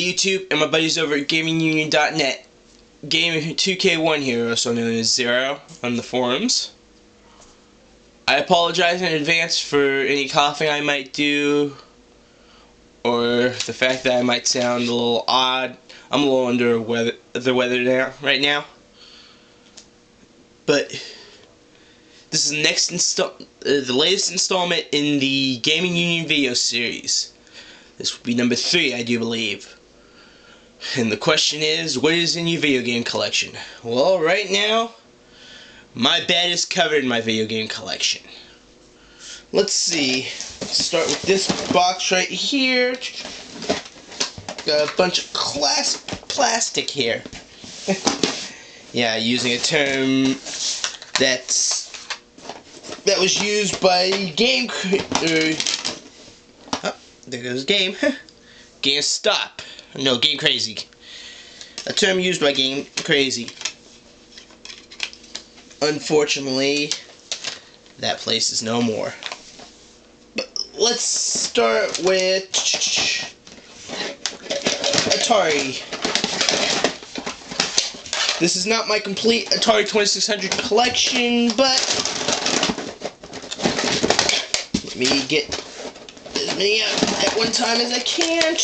YouTube and my buddies over at GamingUnion.net. Game2K1 here, also known as Zero, on the forums. I apologize in advance for any coughing I might do, or the fact that I might sound a little odd. I'm a little under the weather right now. But this is the latest installment in the Gaming Union video series. This will be number 3, I do believe. And the question is, what is in your video game collection? Well, right now, my bed is covered in my video game collection. Let's see. Start with this box right here. Got a bunch of classic plastic here. Yeah, using a term that was used by there goes Game. GameStop. No, Game Crazy. A term used by Game Crazy. Unfortunately, that place is no more. But let's start with Atari. This is not my complete Atari 2600 collection, but let me get as many out at one time as I can.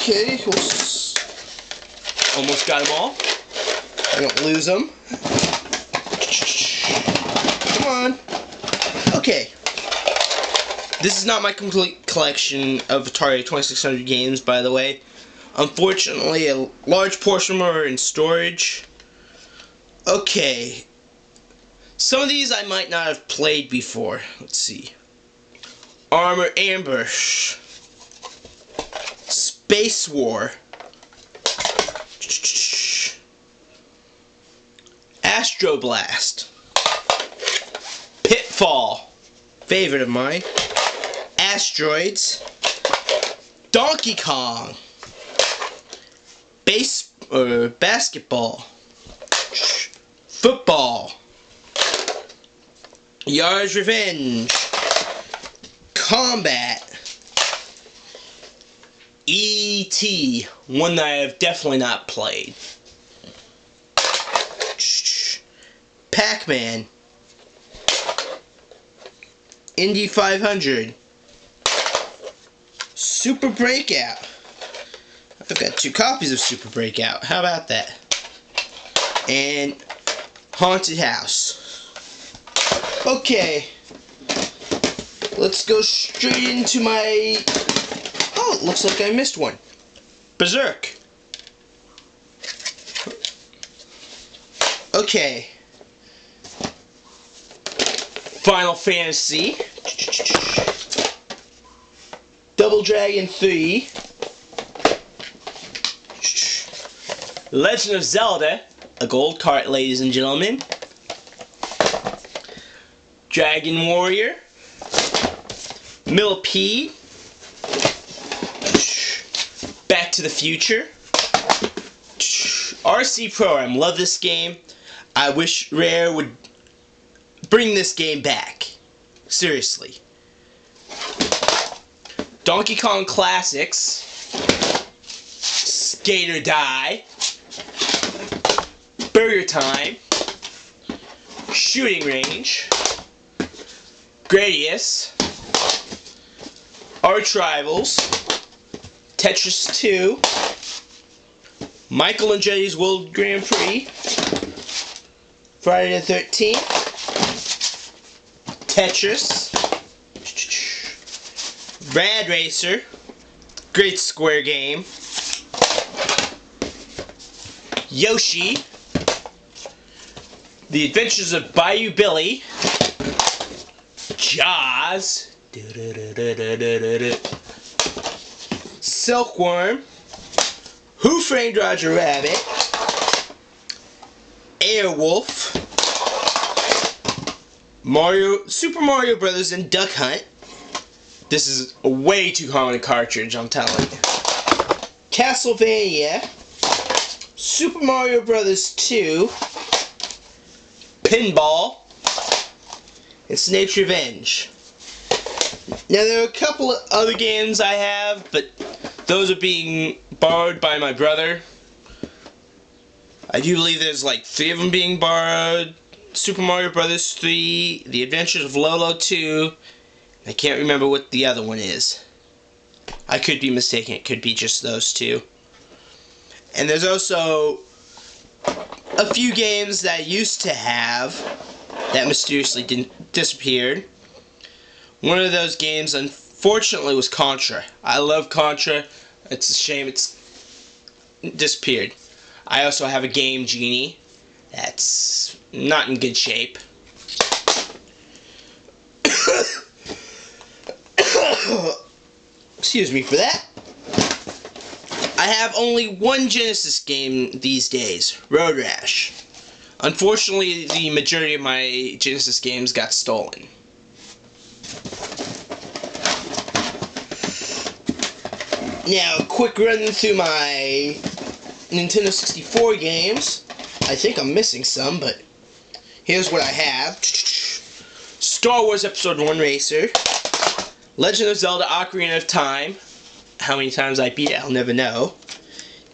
Okay, almost got them all. I don't lose them. Come on. Okay. This is not my complete collection of Atari 2600 games, by the way. Unfortunately, a large portion of them are in storage. Okay. Some of these I might not have played before. Let's see. Armor Ambush. Space War. Astro Blast. Pitfall. Favorite of mine. Asteroids. Donkey Kong. Basketball. Football. Yard's Revenge. Combat. E.T. One that I have definitely not played. Pac-Man. Indy 500. Super Breakout. I've got 2 copies of Super Breakout. How about that? And Haunted House. Okay. Let's go straight into my... Oh, it looks like I missed one. Berserk. Okay. Final Fantasy. Double Dragon 3. Legend of Zelda. A gold cart, ladies and gentlemen. Dragon Warrior. Millipede. Back to the Future. RC Program. Love this game. I wish Rare would bring this game back. Seriously. Donkey Kong Classics. Skate or Die. Burger Time. Shooting Range. Gradius. Arch Rivals. Tetris 2. Michael and Jetty's World Grand Prix. Friday the 13th. Tetris. Rad Racer. Great Square game. Yoshi. The Adventures of Bayou Billy. Jaws. Silkworm. Who Framed Roger Rabbit. Airwolf. Super Mario Brothers and Duck Hunt. This is a way too common a cartridge, I'm telling you. Castlevania, Super Mario Bros. 2, Pinball, and Snake's Revenge. Now there are a couple of other games I have, but those are being borrowed by my brother. I do believe there's like 3 of them being borrowed. Super Mario Bros. 3, The Adventures of Lolo 2, I can't remember what the other one is. I could be mistaken, it could be just those 2. And there's also a few games that I used to have that mysteriously disappeared. One of those games, unfortunately, was Contra. I love Contra. It's a shame it's disappeared. I also have a Game Genie that's not in good shape. Excuse me for that. I have only one Genesis game these days, Road Rash. Unfortunately, the majority of my Genesis games got stolen. Now, a quick run through my Nintendo 64 games. I think I'm missing some, but here's what I have. Star Wars Episode 1 Racer, Legend of Zelda Ocarina of Time. How many times I beat it, I'll never know.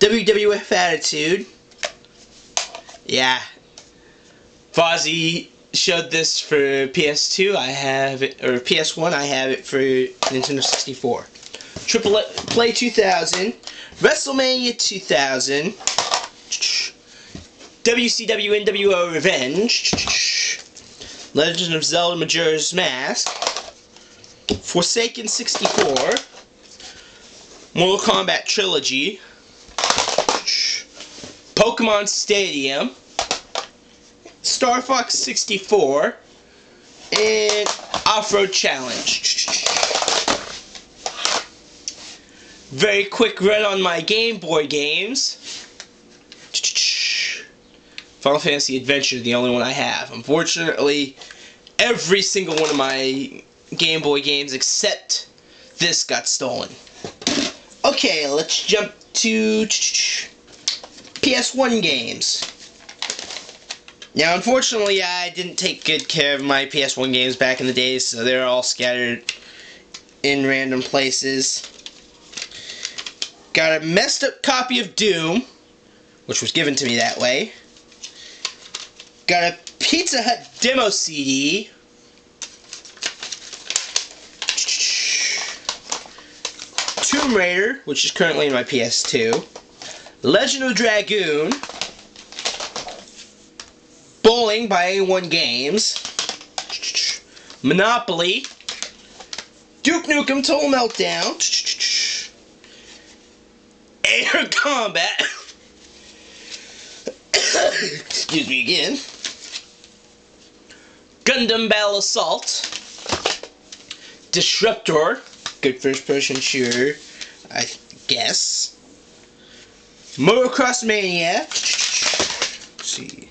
WWF Attitude. Yeah. Fozzie showed this for PS2, I have it, or PS1, I have it for Nintendo 64. Triple Play 2000, WrestleMania 2000, WCW NWO Revenge, Legend of Zelda Majora's Mask, Forsaken 64, Mortal Kombat Trilogy, Pokemon Stadium, Star Fox 64, and Off-Road Challenge. Very quick run on my Game Boy games. Final Fantasy Adventure, the only one I have. Unfortunately, every single one of my Game Boy games except this got stolen. Okay, let's jump to PS1 games. Now, unfortunately, I didn't take good care of my PS1 games back in the day, so they're all scattered in random places. Got a messed up copy of Doom, which was given to me that way. Got a Pizza Hut demo CD. Tomb Raider, which is currently in my PS2. Legend of Dragoon. Bowling by A1 Games. Monopoly. Duke Nukem Total Meltdown. Air Combat. Excuse me again. Gundam Battle Assault. Disruptor. Good first person shooter, I guess. Motocross Mania. Let's see.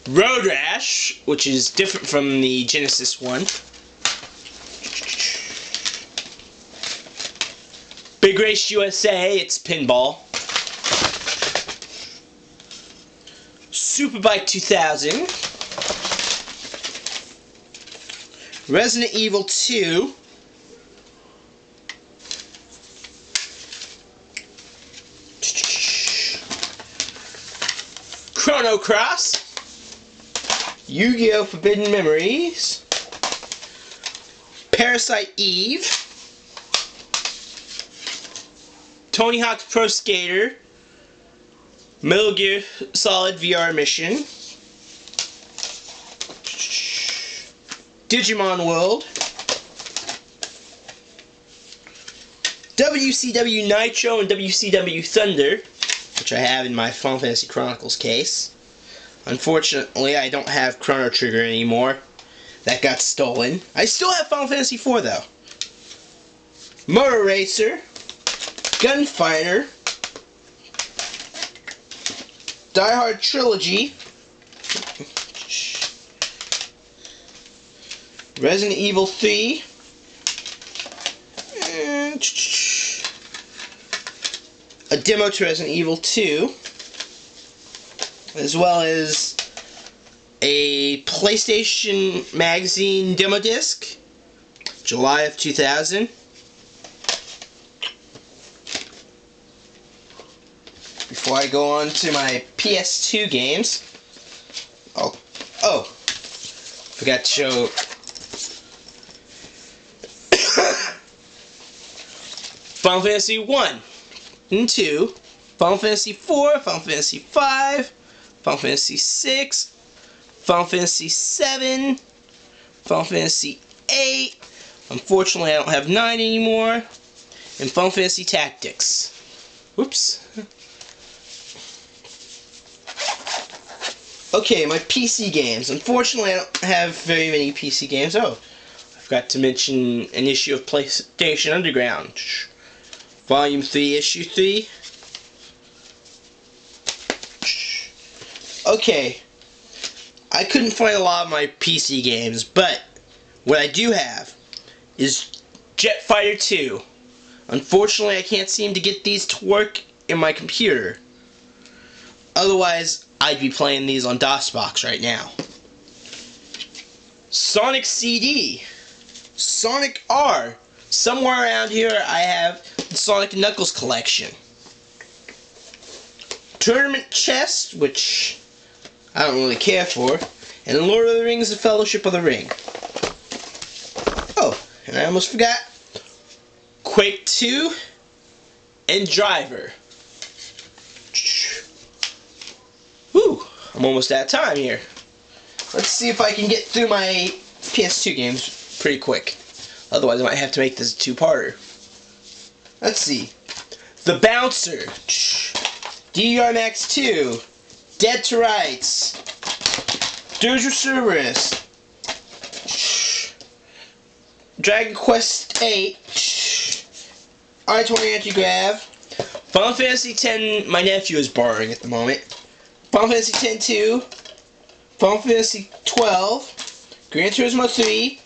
Road Rash, which is different from the Genesis one. Big Race USA, it's pinball. Superbike 2000. Resident Evil 2. Chrono Cross. Yu-Gi-Oh! Forbidden Memories. Parasite Eve. Tony Hawk's Pro Skater. Metal Gear Solid VR Mission. Digimon World. WCW Nitro and WCW Thunder, which I have in my Final Fantasy Chronicles case. Unfortunately, I don't have Chrono Trigger anymore. That got stolen. I still have Final Fantasy IV though. Motor Racer. Gunfighter. Die Hard Trilogy. Resident Evil 3. a demo to Resident Evil 2, as well as a PlayStation Magazine demo disc, July of 2000. Before I go on to my PS2 games, forgot to show Final Fantasy 1 and 2, Final Fantasy 4, Final Fantasy 5, Final Fantasy 6, Final Fantasy 7, Final Fantasy 8, unfortunately I don't have 9 anymore, and Final Fantasy Tactics. Whoops. Okay, my PC games. Unfortunately I don't have very many PC games. Oh, I forgot to mention an issue of PlayStation Underground. Volume 3, Issue 3. Okay, I couldn't find a lot of my PC games, but what I do have is Jet Fighter 2. Unfortunately, I can't seem to get these to work in my computer. Otherwise, I'd be playing these on DOSBox right now. Sonic CD. Sonic R. Somewhere around here, I have the Sonic & Knuckles collection. Tournament Chest, which I don't really care for, and Lord of the Rings: The Fellowship of the Ring. Oh, and I almost forgot Quake 2 and Driver. Whew, I'm almost out of time here. Let's see if I can get through my PS2 games pretty quick. Otherwise, I might have to make this a two-parter. Let's see. The Bouncer. DDR Max 2. Dead to Rights. Dirge of Cerberus. Dragon Quest 8. I-20 Anti-Grav. Final Fantasy X, my nephew is borrowing at the moment. Final Fantasy X-2. Final Fantasy 12. Gran Turismo 3.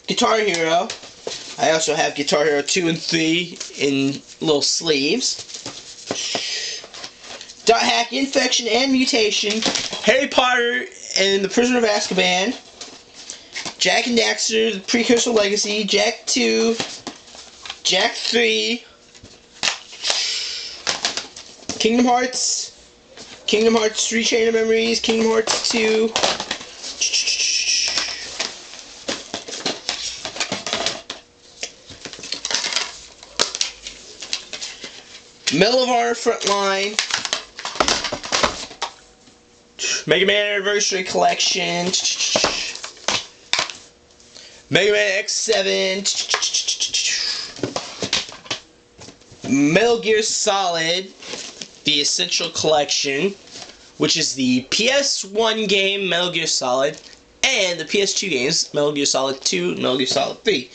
Guitar Hero. I also have Guitar Hero 2 and 3 in little sleeves. Dot Hack, Infection, and Mutation. Harry Potter and the Prisoner of Azkaban. Jak and Daxter, The Precursor Legacy. Jak 2. Jak 3. Kingdom Hearts. Kingdom Hearts 3 Chain of Memories. Kingdom Hearts 2. Medal of Honor Frontline, Mega Man Anniversary Collection, Mega Man X7, Metal Gear Solid, the Essential Collection, which is the PS1 game Metal Gear Solid, and the PS2 games Metal Gear Solid 2 and Metal Gear Solid 3.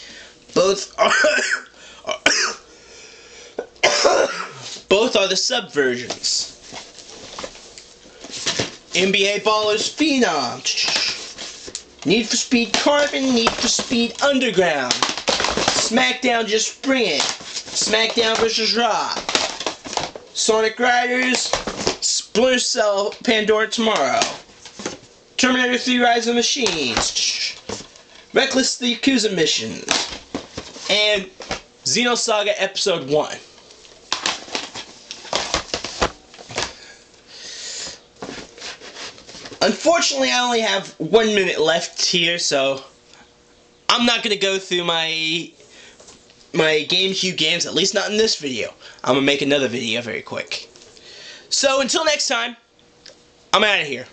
Both are the sub-versions. NBA Ballers Phenom. Need for Speed Carbon, Need for Speed Underground. SmackDown Just Bring It. SmackDown vs. Raw. Sonic Riders. Splinter Cell Pandora Tomorrow. Terminator 3 Rise of the Machines. Reckless the Yakuza Missions. And Xenosaga Episode 1. Unfortunately, I only have 1 minute left here, so I'm not going to go through my GameCube games, at least not in this video. I'm going to make another video very quick. So, until next time, I'm out of here.